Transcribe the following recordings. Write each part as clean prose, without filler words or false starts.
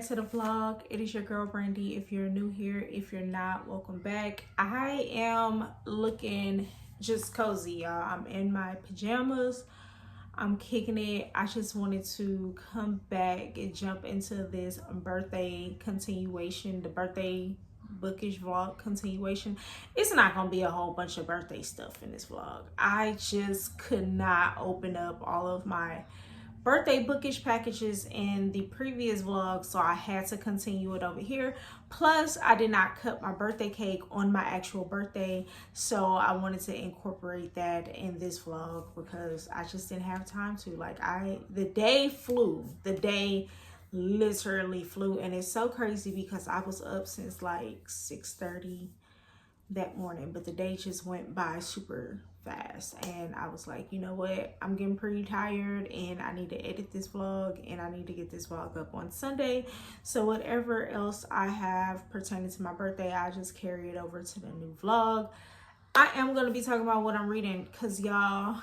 back to the vlog. It is your girl Brandy. If you're new here, if you're not, welcome back. I am looking just cozy, y'all. I'm in my pajamas. I'm kicking it. I just wanted to come back and jump into this birthday continuation, the birthday bookish vlog continuation. It's not gonna be a whole bunch of birthday stuff in this vlog. I just could not open up all of my birthday bookish packages in the previous vlog, so I had to continue it over here. Plus, I did not cut my birthday cake on my actual birthday, so I wanted to incorporate that in this vlog because I just didn't have time to. The day flew. The day literally flew, and it's so crazy because I was up since like 6:30 that morning, but the day just went by super fast, and I was like, you know what, I'm getting pretty tired and I need to edit this vlog and I need to get this vlog up on Sunday. So whatever else I have pertaining to my birthday, I just carry it over to the new vlog. I am going to be talking about what I'm reading because y'all,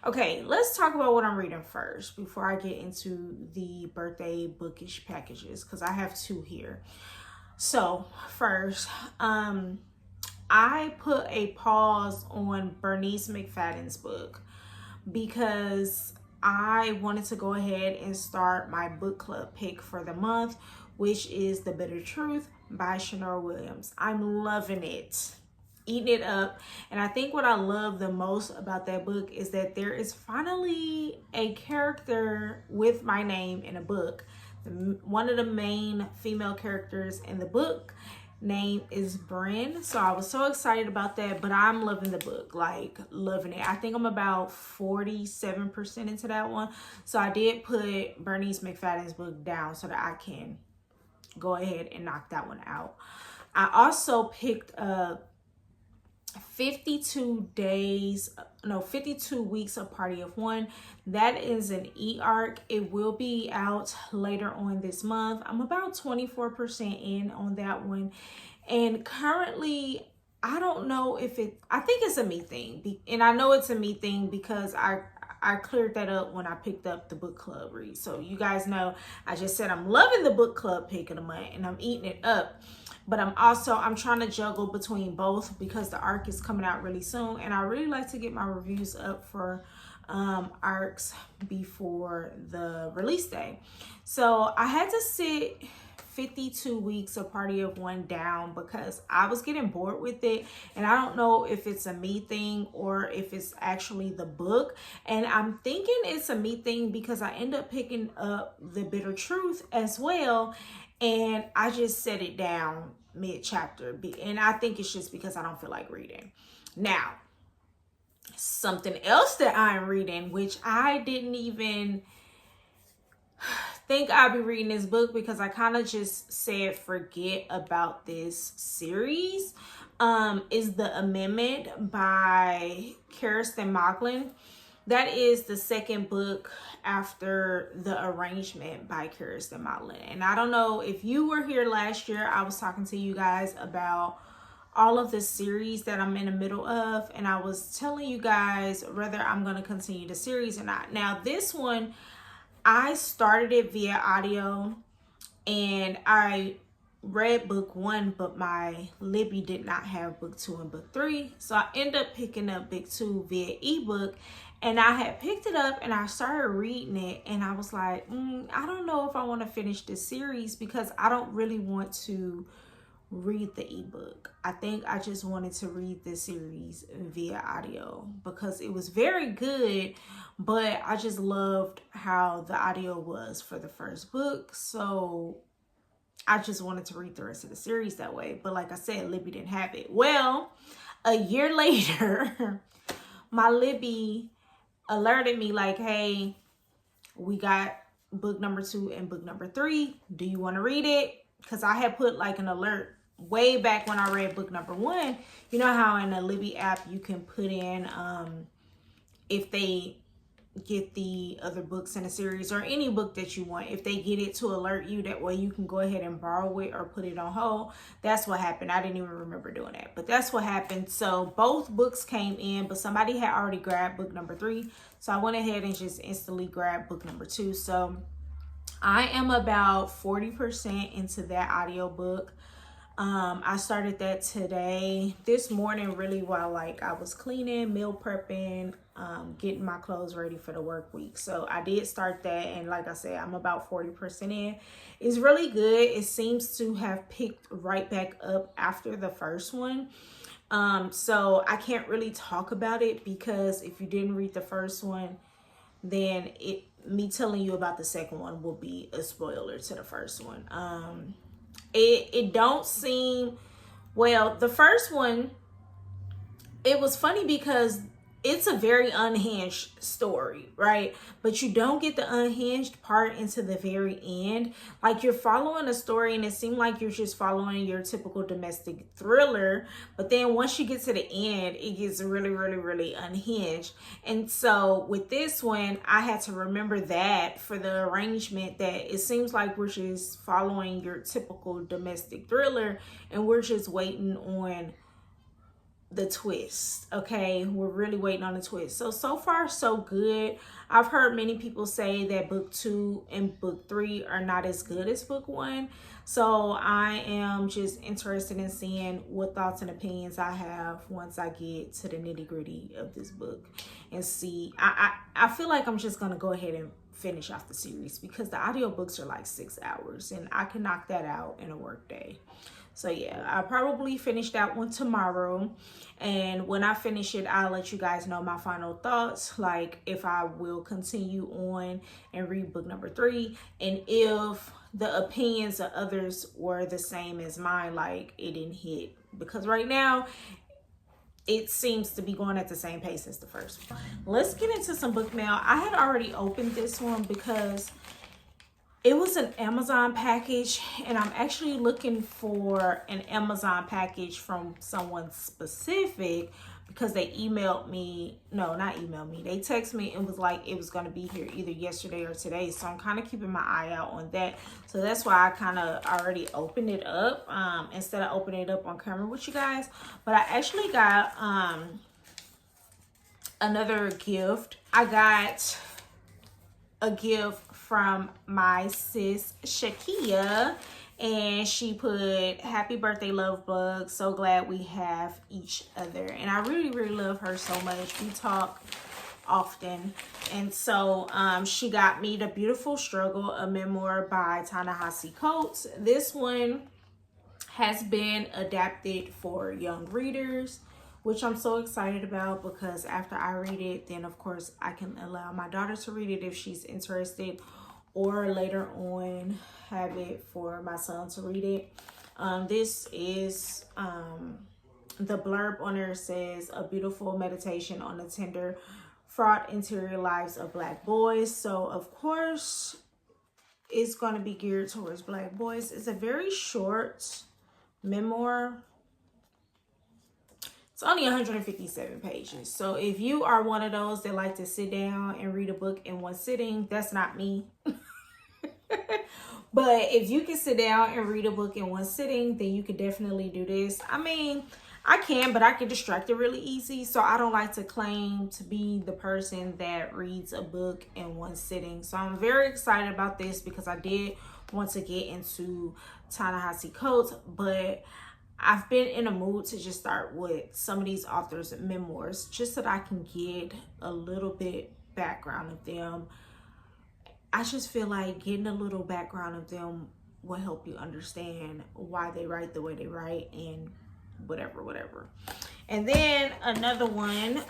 okay, let's talk about what I'm reading first before I get into the birthday bookish packages, because I have two here. So first, I put a pause on Bernice McFadden's book because I wanted to go ahead and start my book club pick for the month, which is The Bitter Truth by Shanora Williams. I'm loving it, eating it up. And I think what I love the most about that book is that there is finally a character with my name in a book. One of the main female characters in the book name is Bryn, so I was so excited about that. But I'm loving the book, like loving it. I think I'm about 47% into that one, so I did put Bernice McFadden's book down so that I can go ahead and knock that one out. I also picked up 52 weeks of Party of One. That is an e-arc. It will be out later on this month. I'm about 24% in on that one, and currently I don't know if I think it's a me thing, and I know it's a me thing because I cleared that up when I picked up the book club read. So you guys know I just said I'm loving the book club pick of the month and I'm eating it up. But I'm trying to juggle between both because the arc is coming out really soon, and I really like to get my reviews up for arcs before the release day. So I had to sit 52 weeks of Party of One down because I was getting bored with it, and I don't know if it's a me thing or if it's actually the book. And I'm thinking it's a me thing because I end up picking up The Bitter Truth as well, and I just set it down mid-chapter, and I think it's just because I don't feel like reading. Now, something else that I'm reading, which I didn't even think I'd be reading this book because I kind of just said forget about this series, is The Amendment by Kirsten Macklin. That is the second book after The Arrangement by Kirsten Macklin. And I don't know if you were here last year, I was talking to you guys about all of the series that I'm in the middle of, and I was telling you guys whether I'm going to continue the series or not. Now, this one, I started it via audio, and I read book 1, but my Libby did not have book 2 and book 3, so I ended up picking up book 2 via ebook. And I had picked it up and I started reading it, and I was like, I don't know if I want to finish this series because I don't really want to read the ebook. I think I just wanted to read this series via audio because it was very good, but I just loved how the audio was for the first book. So I just wanted to read the rest of the series that way. But like I said, Libby didn't have it. Well, a year later, my Libby alerted me like, hey, we got book number 2 and book number 3. Do you want to read it? Because I had put like an alert way back when I read book number 1. You know how in the Libby app you can put in if they get the other books in a series or any book that you want, if they get it to alert you, that way you can go ahead and borrow it or put it on hold. That's what happened. I didn't even remember doing that, but that's what happened. So both books came in, but somebody had already grabbed book number 3, so I went ahead and just instantly grabbed book number 2. So I am about 40% into that audiobook. I started that today, this morning, really, while like I was cleaning, meal prepping, getting my clothes ready for the work week. So I did start that, and like I said, I'm about 40% in. It's really good. It seems to have picked right back up after the first one. So I can't really talk about it because if you didn't read the first one, then me telling you about the second one will be a spoiler to the first one. It don't seem, well, the first one, it was funny because it's a very unhinged story, right? But you don't get the unhinged part into the very end. Like, you're following a story and it seemed like you're just following your typical domestic thriller. But then once you get to the end, it gets really, really, really unhinged. And so with this one, I had to remember that for the arrangement, that it seems like we're just following your typical domestic thriller and we're just waiting on the twist. Okay, we're really waiting on the twist. So far so good. I've heard many people say that book 2 and book 3 are not as good as book 1, so I am just interested in seeing what thoughts and opinions I have once I get to the nitty-gritty of this book and see. I feel like I'm just gonna go ahead and finish off the series because the audiobooks are like 6 hours and I can knock that out in a work day. So yeah, I'll probably finish that one tomorrow. And when I finish it, I'll let you guys know my final thoughts. Like if I will continue on and read book number 3. And if the opinions of others were the same as mine, like it didn't hit. Because right now, it seems to be going at the same pace as the first one. Let's get into some book mail. I had already opened this one because it was an Amazon package, and I'm actually looking for an Amazon package from someone specific because they emailed me. No, not emailed me. They texted me and was like it was going to be here either yesterday or today. So I'm kind of keeping my eye out on that. So that's why I kind of already opened it up instead of opening it up on camera with you guys. But I actually got another gift. I got a gift from my sis Shakia, and she put happy birthday love bug, so glad we have each other. And I really, really love her so much. We talk often. And so she got me The Beautiful Struggle, a memoir by Ta-Nehisi Coates. This one has been adapted for young readers, which I'm so excited about because after I read it, then of course I can allow my daughter to read it if she's interested, or later on have it for my son to read it. This is the blurb on there says a beautiful meditation on the tender, fraught interior lives of Black boys. So of course it's going to be geared towards Black boys. It's a very short memoir. It's only 157 pages. So if you are one of those that like to sit down and read a book in one sitting, that's not me. But if you can sit down and read a book in one sitting, then you can definitely do this. I mean, I can, but I get distracted really easy. So I don't like to claim to be the person that reads a book in one sitting. So I'm very excited about this because I did want to get into Ta-Nehisi Coates, but I've been in a mood to just start with some of these authors' memoirs just so that I can get a little bit background of them. I just feel like getting a little background of them will help you understand why they write the way they write and whatever. And then another one,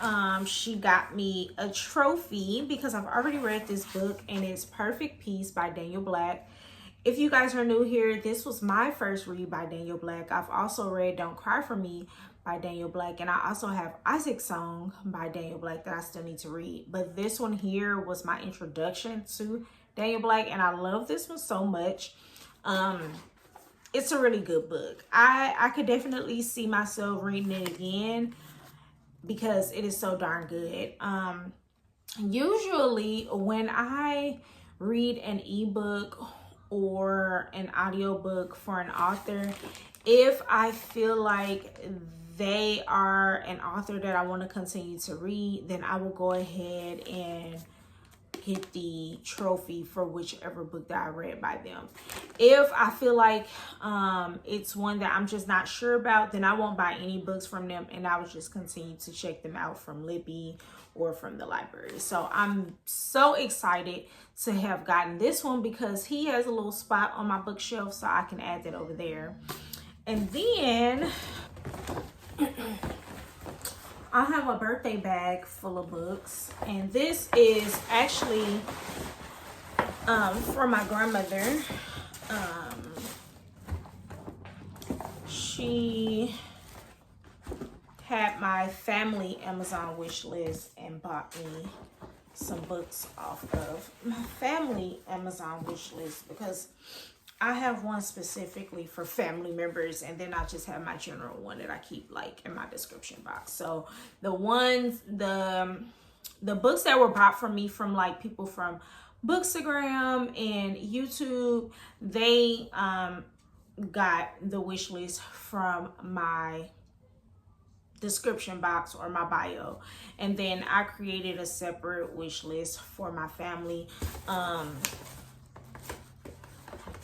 she got me a trophy because I've already read this book, and it's Perfect Peace by Daniel Black. If you guys are new here, this was my first read by Daniel Black. I've also read Don't Cry For Me by Daniel Black, and I also have Isaac's Song by Daniel Black that I still need to read. But this one here was my introduction to Daniel Black, and I love this one so much. It's a really good book. I could definitely see myself reading it again because it is so darn good. Usually when I read an ebook or an audiobook for an author, if I feel like they are an author that I want to continue to read, then I will go ahead and get the trophy for whichever book that I read by them. If I feel like it's one that I'm just not sure about, then I won't buy any books from them, and I will just continue to check them out from Libby or from the library. So I'm so excited to have gotten this one because he has a little spot on my bookshelf, so I can add that over there. And then I have a birthday bag full of books, and this is actually for my grandmother. She had my family Amazon wish list and bought me some books off of my family Amazon wish list, because I have one specifically for family members, and then I just have my general one that I keep like in my description box. So the books that were bought for me from like people from Bookstagram and YouTube, they got the wish list from my description box or my bio, and then I created a separate wish list for my family,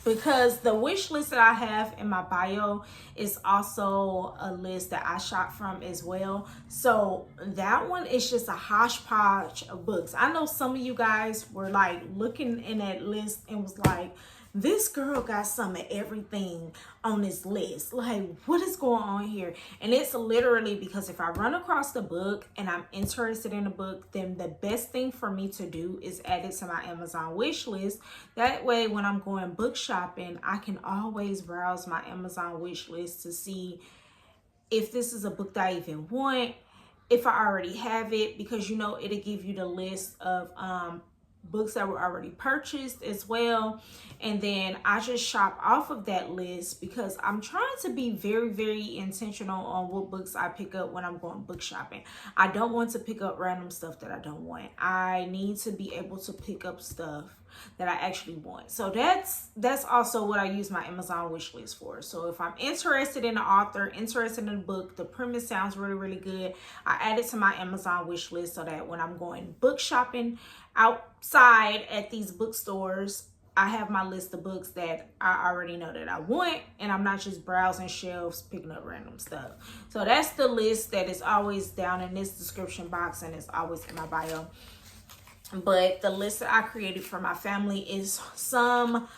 because the wish list that I have in my bio is also a list that I shop from as well. So that one is just a hodgepodge of books. I know some of you guys were like looking in that list and was like, this girl got some of everything on this list. Like, what is going on here? And it's literally because if I run across the book and I'm interested in the book, then the best thing for me to do is add it to my Amazon wish list. That way, when I'm going book shopping, I can always browse my Amazon wish list to see if this is a book that I even want, if I already have it, because you know, it'll give you the list of books that were already purchased as well. And then I just shop off of that list because I'm trying to be very, very intentional on what books I pick up when I'm going book shopping. I don't want to pick up random stuff that I don't want. I need to be able to pick up stuff that I actually want. So that's also what I use my Amazon wish list for. So if I'm interested in the author, interested in the book, the premise sounds really, really good, I add it to my Amazon wish list so that when I'm going book shopping outside at these bookstores, I have my list of books that I already know that I want, and I'm not just browsing shelves picking up random stuff. So that's the list that is always down in this description box, and it's always in my bio. But the list that I created for my family is some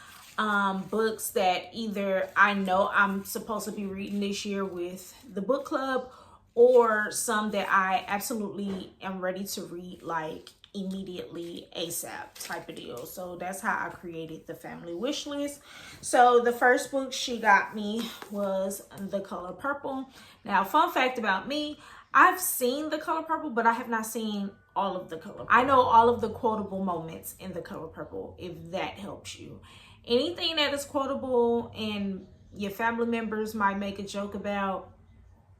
books that either I know I'm supposed to be reading this year with the book club, or some that I absolutely am ready to read like immediately, ASAP type of deal. So that's how I created the family wish list. So the first book she got me was The Color Purple. Now, fun fact about me, I've seen The Color Purple, but I have not seen all of The Color Purple. I know all of the quotable moments in The Color Purple, if that helps you. Anything that is quotable and your family members might make a joke about,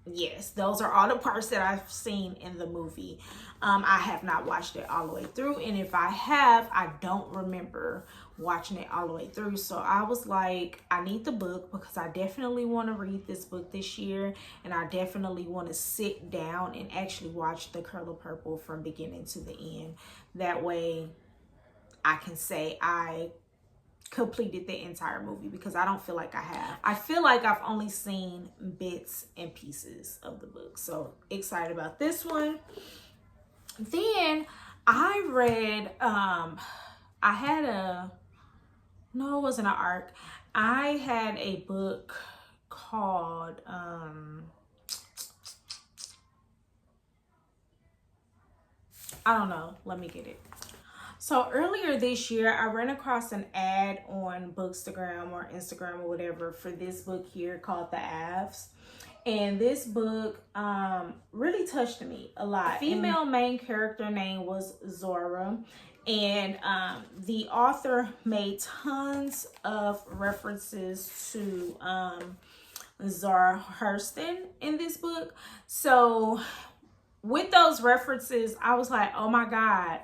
yes, those are all the parts that I've seen in the movie. I have not watched it all the way through, and if I have, I don't remember watching it all the way through. So I was like, I need the book because I definitely want to read this book this year, and I definitely want to sit down and actually watch The Color Purple from beginning to the end. That way I can say I completed the entire movie, because I don't feel like I have. I feel like I've only seen bits and pieces of the book. So excited about this one. Then I read, no, it wasn't an ARC. I had a book called, I don't know, let me get it. So earlier this year, I ran across an ad on Bookstagram or Instagram or whatever for this book here called The Avs. And this book really touched me a lot. The female main character name was Zora. And the author made tons of references to Zora Hurston in this book. So with those references, I was like, oh my God,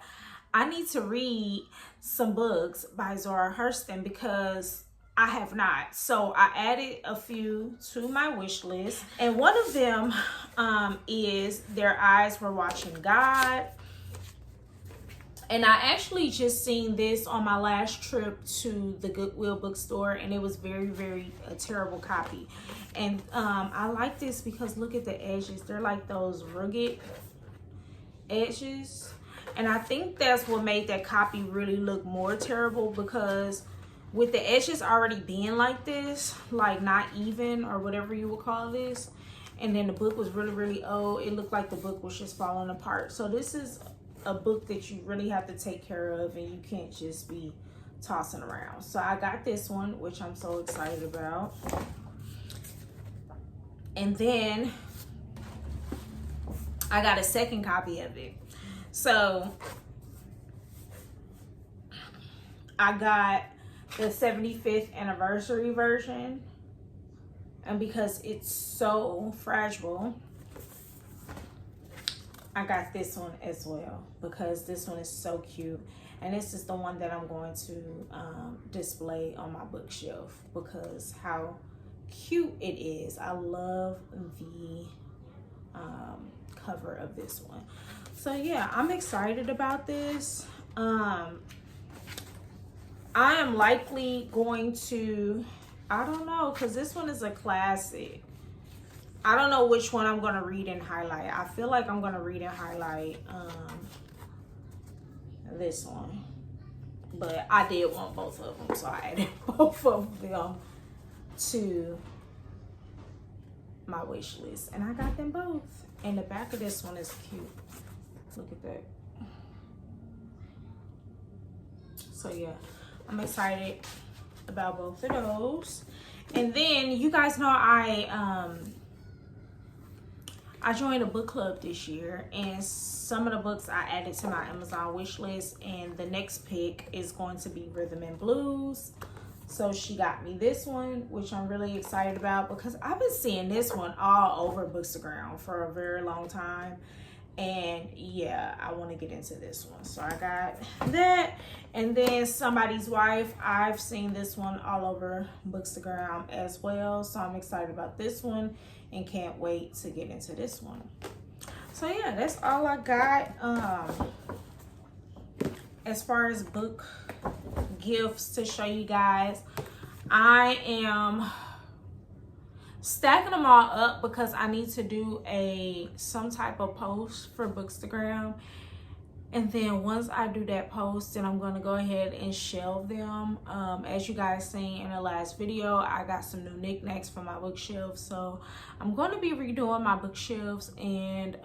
I need to read some books by Zora Hurston because I have not. So I added a few to my wish list. And one of them is Their Eyes Were Watching God. And I actually just seen this on my last trip to the Goodwill bookstore, and it was very, very a terrible copy. And I like this because look at the edges. They're like those rugged edges. And I think that's what made that copy really look more terrible, because with the edges already being like this, like not even or whatever you would call this, and then the book was really, really old, it looked like the book was just falling apart. So this is a book that you really have to take care of, and you can't just be tossing around. So I got this one, which I'm so excited about. And then I got a second copy of it. So I got the 75th anniversary version, and because it's so fragile, I got this one as well, because this one is so cute. And this is the one that I'm going to display on my bookshelf because how cute it is. I love the cover of this one. So yeah, I'm excited about this. I am likely going to, I don't know, because this one is a classic. I don't know which one I'm going to read and highlight. I feel like I'm going to read and highlight this one. But I did want both of them, so I added both of them to my wish list. And I got them both. And the back of this one is cute. Look at that. So yeah, I'm excited about both of those. And then you guys know I joined a book club this year, and some of the books I added to my Amazon wish list, and the next pick is going to be Rhythm and Blues. So she got me this one, which I'm really excited about because I've been seeing this one all over Bookstagram for a very long time. And yeah, I want to get into this one. So I got that. And then Somebody's Wife, I've seen this one all over Bookstagram as well. So I'm excited about this one and can't wait to get into this one. So yeah, that's all I got as far as book gifts to show you guys. I am stacking them all up because I need to do some type of post for Bookstagram, and then once I do that post, then I'm going to go ahead and shelve them. As you guys seen in the last video, I got some new knickknacks for my bookshelf, so I'm going to be redoing my bookshelves. And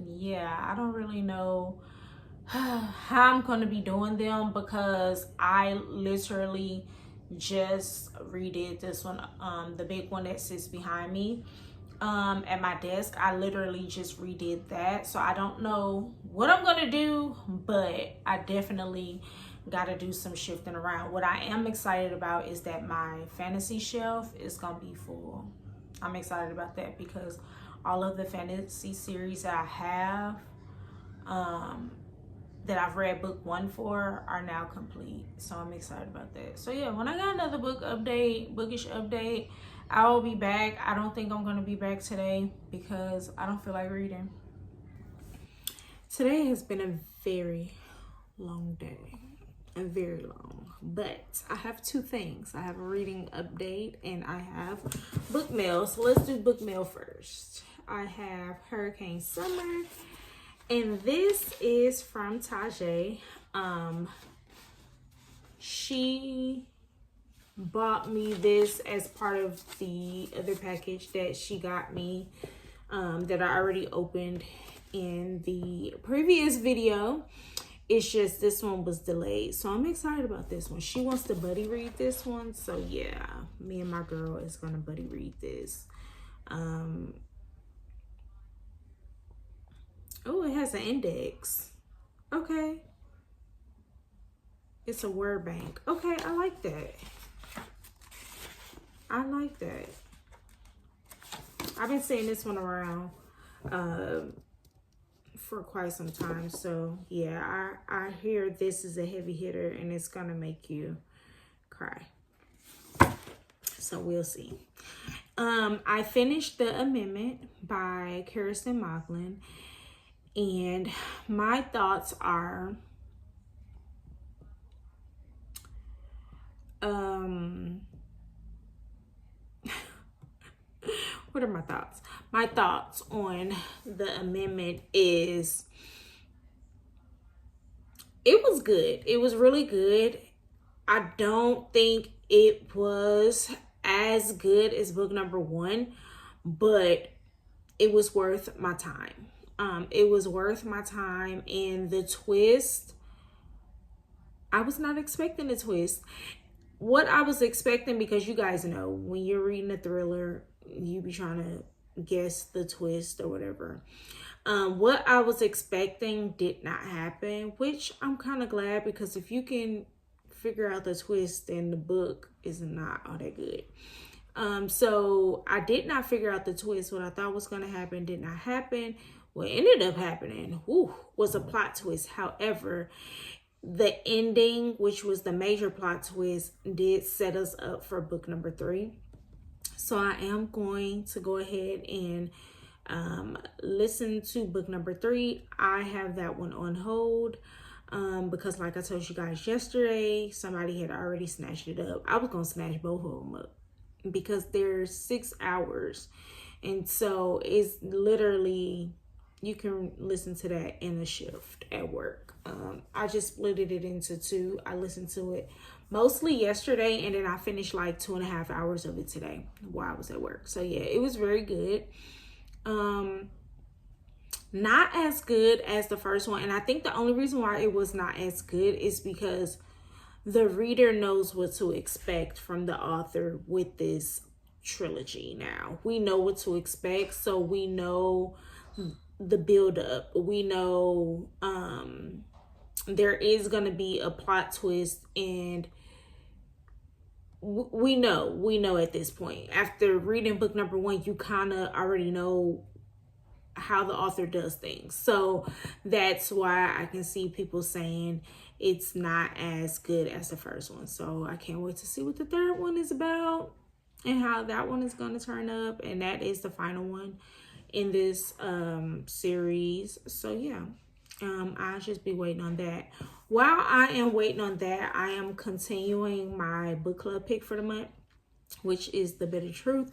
yeah, I don't really know how I'm going to be doing them because I literally just redid this one, the big one that sits behind me at my desk. I literally just redid that, so I don't know what I'm gonna do, but I definitely got to do some shifting around. What I am excited about is that my fantasy shelf is gonna be full. I'm excited about that because all of the fantasy series that I have that I've read book 1 for are now complete. So I'm excited about that. So yeah, when I got another book update, bookish update, I will be back. I don't think I'm going to be back today because I don't feel like reading. Today has been a very long day. Very long. But I have two things. I have a reading update and I have book mail. So let's do book mail first. I have Hurricane Summer. And this is from Tajay. She bought me this as part of the other package that she got me that I already opened in the previous video. It's just this one was delayed. So I'm excited about this one. She wants to buddy read this one. So yeah, me and my girl is going to buddy read this. Oh, it has an index. Okay. It's a word bank. Okay, I like that. I like that. I've been seeing this one around for quite some time. So, yeah, I hear this is a heavy hitter and it's going to make you cry. So, we'll see. I finished The Amendment by Kirsten Macklin. And my thoughts are, what are my thoughts? My thoughts on the amendment is it was good. It was really good. I don't think it was as good as book number 1, but it was worth my time. It was worth my time, and the twist, I was not expecting a twist. What I was expecting, because you guys know when you're reading a thriller, you be trying to guess the twist or whatever. What I was expecting did not happen, which I'm kind of glad, because if you can figure out the twist, then the book is not all that good. So I did not figure out the twist. What I thought was going to happen did not happen. What ended up happening was a plot twist. However, the ending, which was the major plot twist, did set us up for book number 3. So I am going to go ahead and listen to book number 3. I have that one on hold because, like I told you guys yesterday, somebody had already snatched it up. I was going to snatch both of them up because they're 6 hours. And so it's literally, you can listen to that in a shift at work. I just split it into 2. I listened to it mostly yesterday, and then I finished like 2.5 hours of it today while I was at work. So yeah, it was very good. Not as good as the first one. And I think the only reason why it was not as good is because the reader knows what to expect from the author with this trilogy. Now we know what to expect, so we know the build up. We know there is going to be a plot twist, and we know at this point, after reading book number 1, you kind of already know how the author does things. So that's why I can see people saying it's not as good as the first one. So I can't wait to see what the third one is about and how that one is going to turn up. And that is the final one in this series. So yeah, I'll just be waiting on that. While I am waiting on that, I am continuing my book club pick for the month, which is The Bitter Truth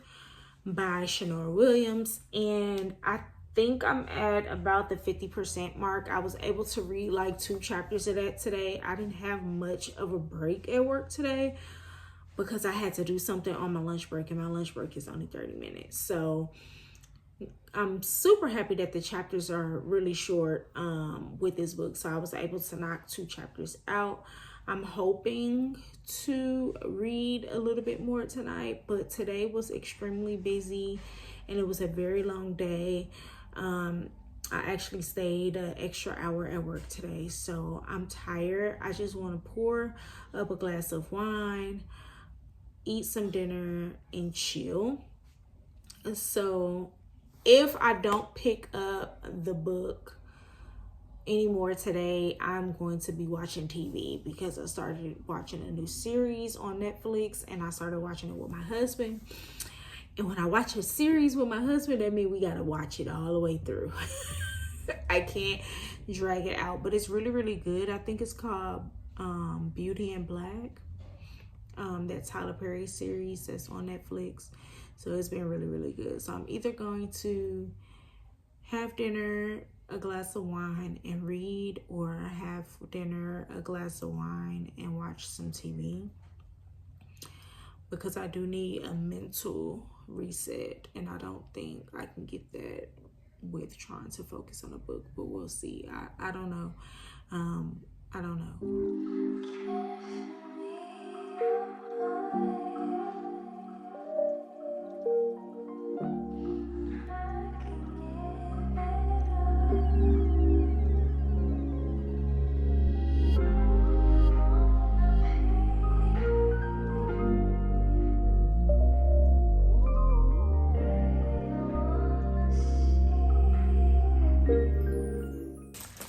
by Shanora Williams. And I think I'm at about the 50% mark. I was able to read like 2 chapters of that today. I didn't have much of a break at work today because I had to do something on my lunch break, and my lunch break is only 30 minutes. So I'm super happy that the chapters are really short with this book. So I was able to knock 2 chapters out. I'm hoping to read a little bit more tonight, but today was extremely busy and it was a very long day. I actually stayed an extra hour at work today, so I'm tired. I just want to pour up a glass of wine, eat some dinner, and chill. So if I don't pick up the book anymore today, I'm going to be watching TV because I started watching a new series on Netflix, and I started watching it with my husband. And when I watch a series with my husband, that means we got to watch it all the way through. I can't drag it out, but it's really, really good. I think it's called Beauty in Black. That's Tyler Perry's series that's on Netflix. So it's been really, really good. So I'm either going to have dinner, a glass of wine, and read, or have dinner, a glass of wine, and watch some TV. Because I do need a mental reset, and I don't think I can get that with trying to focus on a book, but we'll see. I don't know. I don't know.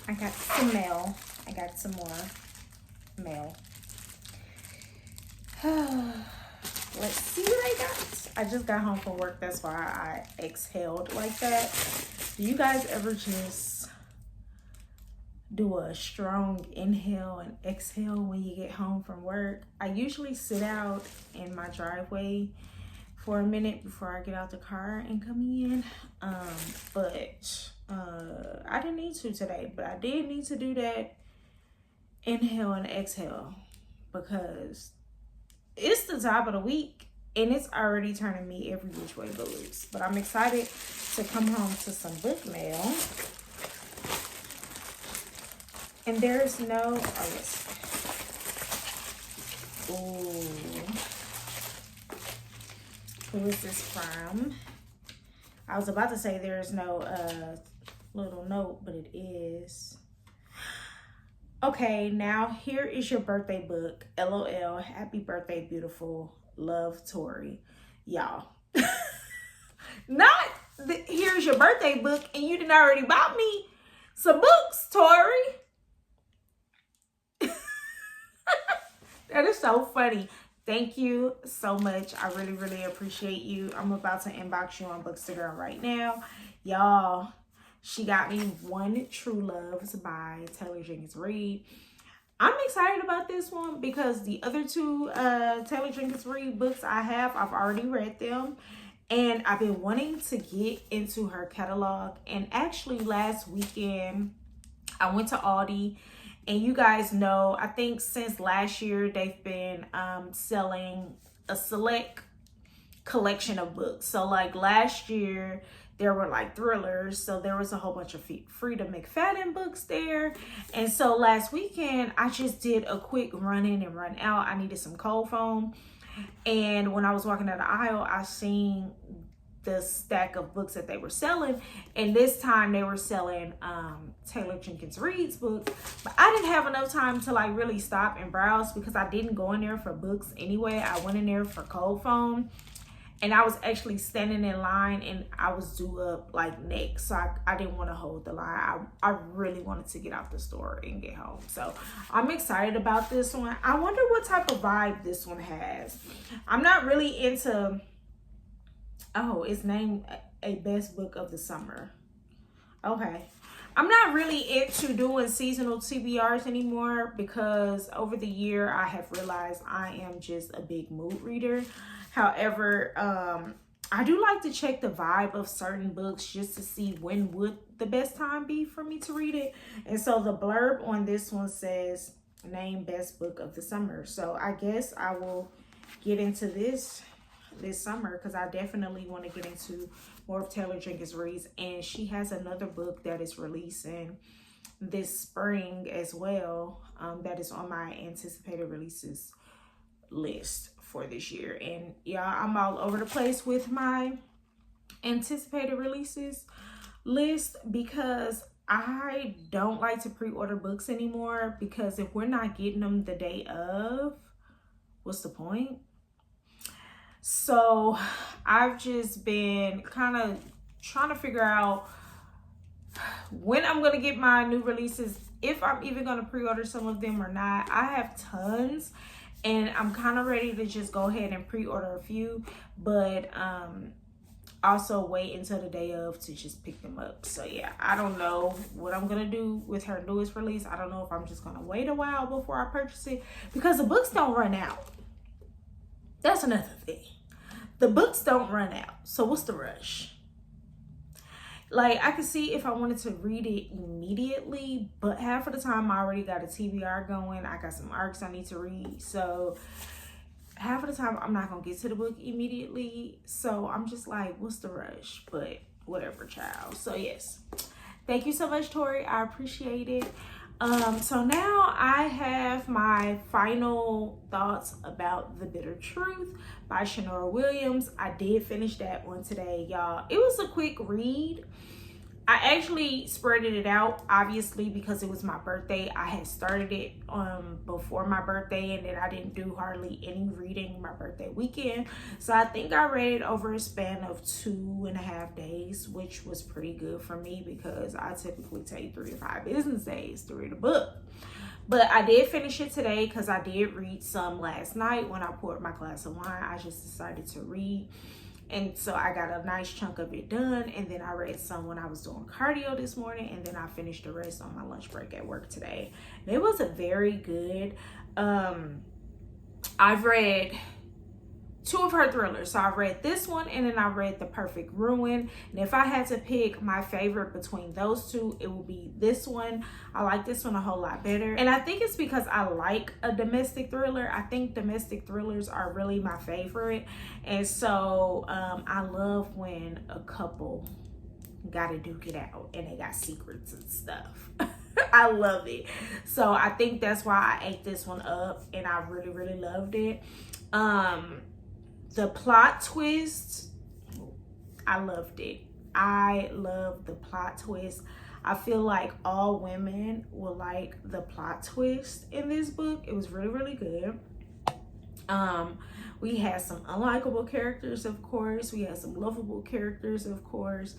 I got some mail. I got some more mail. Let's see what I got. I just got home from work. That's why I exhaled like that. Do you guys ever just do a strong inhale and exhale when you get home from work. I usually sit out in my driveway for a minute before I get out the car and come in. But I didn't need to today, but I did need to do that inhale and exhale because it's the top of the week and it's already turning me every which way but loose. But I'm excited to come home to some book mail. And there's no, oh yes. Ooh. Who is this from? I was about to say there's no little note, but it is. Okay, now here is your birthday book. LOL. Happy birthday, beautiful. Love, Tori. Y'all. Not here's your birthday book and you didn't already bought me some books, Tori. That is so funny. Thank you so much. I really, really appreciate you. I'm about to inbox you on Bookstagram right now. Y'all, she got me One True Loves by Taylor Jenkins Reid. I'm excited about this one because the other two Taylor Jenkins Reid books I've already read them. And I've been wanting to get into her catalog. And actually last weekend, I went to Aldi. And you guys know, I think since last year, they've been selling a select collection of books. So like last year, there were like thrillers. So there was a whole bunch of Frida McFadden books there. And so last weekend, I just did a quick run in and run out. I needed some cold foam. And when I was walking down the aisle, I seen the stack of books that they were selling, and this time they were selling Taylor Jenkins Reid's book, but I didn't have enough time to like really stop and browse because I didn't go in there for books anyway. I went in there for cold foam, and I was actually standing in line and I was due up like next, so I didn't want to hold the line. I really wanted to get out the store and get home, so I'm excited about this one. I wonder what type of vibe this one has. I'm not really into, oh, it's named a best book of the summer. Okay. I'm not really into doing seasonal TBRs anymore because over the year I have realized I am just a big mood reader. However, I do like to check the vibe of certain books just to see when would the best time be for me to read it. And so the blurb on this one says, name best book of the summer. So I guess I will get into this summer because I definitely want to get into more of Taylor Jenkins Reid's, and she has another book that is releasing this spring as well, that is on my anticipated releases list for this year. And yeah, I'm all over the place with my anticipated releases list because I don't like to pre-order books anymore, because if we're not getting them the day of, what's the point? So I've just been kind of trying to figure out when I'm going to get my new releases, if I'm even going to pre-order some of them or not. I have tons and I'm kind of ready to just go ahead and pre-order a few, but also wait until the day of to just pick them up. So yeah, I don't know what I'm going to do with her newest release. I don't know if I'm just going to wait a while before I purchase it, because the books don't run out. That's another thing. The books don't run out. So what's the rush? Like, I could see if I wanted to read it immediately, but half of the time I already got a TBR going. I got some arcs I need to read. So half of the time I'm not going to get to the book immediately. So I'm just like, what's the rush? But whatever, child. So yes. Thank you so much, Tori. I appreciate it. So now I have my final thoughts about The Bitter Truth by Shanora Williams. I did finish that one today, y'all. It was a quick read. I actually spreaded it out, obviously, because it was my birthday. I had started it before my birthday, and then I didn't do hardly any reading my birthday weekend. So I think I read it over a span of 2.5 days, which was pretty good for me because I typically take 3 to 5 business days to read a book. But I did finish it today because I did read some last night when I poured my glass of wine. I just decided to read. And so I got a nice chunk of it done. And then I read some when I was doing cardio this morning. And then I finished the rest on my lunch break at work today. And it was a very good, I've read 2 of her thrillers. So I read this one and then I read The Perfect Ruin. And if I had to pick my favorite between those 2, it would be this one. I like this one a whole lot better. And I think it's because I like a domestic thriller. I think domestic thrillers are really my favorite. And so I love when a couple gotta duke it out and they got secrets and stuff. I love it. So I think that's why I ate this one up and I really, really loved it. The plot twist, I loved it. I love the plot twist. I feel like all women will like the plot twist in this book. It was really, really good. We had some unlikable characters, of course. We had some lovable characters, of course.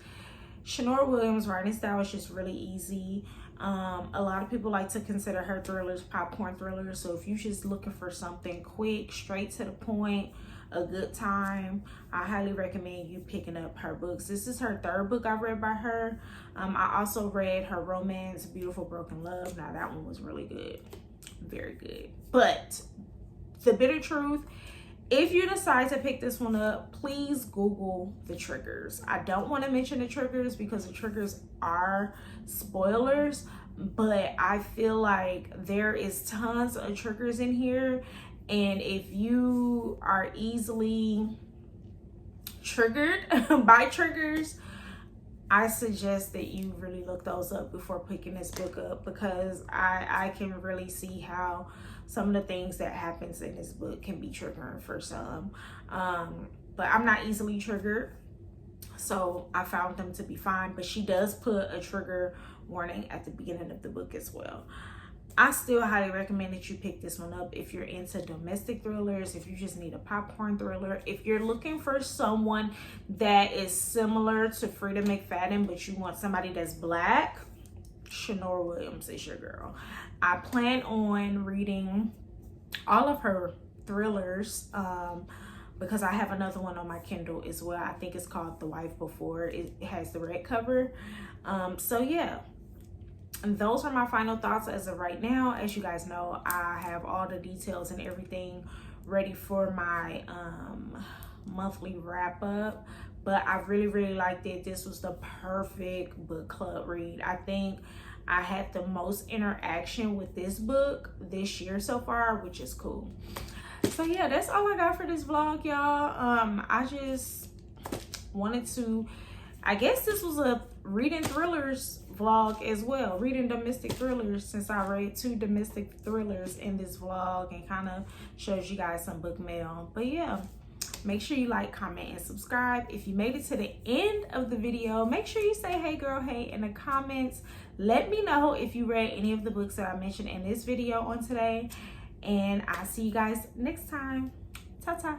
Shanora Williams' writing style is just really easy. A lot of people like to consider her thrillers popcorn thrillers. So if you're just looking for something quick, straight to the point, a good time, I highly recommend you picking up her books. This is her 3rd book I read by her. I also read her romance, Beautiful Broken Love. Now that one was really good, very good. But the bitter truth, if you decide to pick this one up, please Google the triggers. I don't want to mention the triggers because the triggers are spoilers, but I feel like there is tons of triggers in here. And if you are easily triggered by triggers, I suggest that you really look those up before picking this book up, because I can really see how some of the things that happens in this book can be triggering for some. But I'm not easily triggered, so I found them to be fine. But she does put a trigger warning at the beginning of the book as well. I still highly recommend that you pick this one up if you're into domestic thrillers, if you just need a popcorn thriller, if you're looking for someone that is similar to Frida McFadden, but you want somebody that's Black, Shanora Williams is your girl. I plan on reading all of her thrillers because I have another one on my Kindle as well. I think it's called The Wife Before. It has the red cover. So yeah. And those are my final thoughts as of right now. As you guys know, I have all the details and everything ready for my monthly wrap up. But I really, really liked it. This was the perfect book club read. I think I had the most interaction with this book this year so far, which is cool. So yeah, that's all I got for this vlog, y'all. I just wanted to, I guess this was a reading thrillers vlog as well, reading domestic thrillers, since I read 2 domestic thrillers in this vlog and kind of shows you guys some book mail. But yeah, make sure you like, comment, and subscribe. If you made it to the end of the video, make sure you say hey girl hey in the comments. Let me know if you read any of the books that I mentioned in this video on today, and I'll see you guys next time. Ta-ta.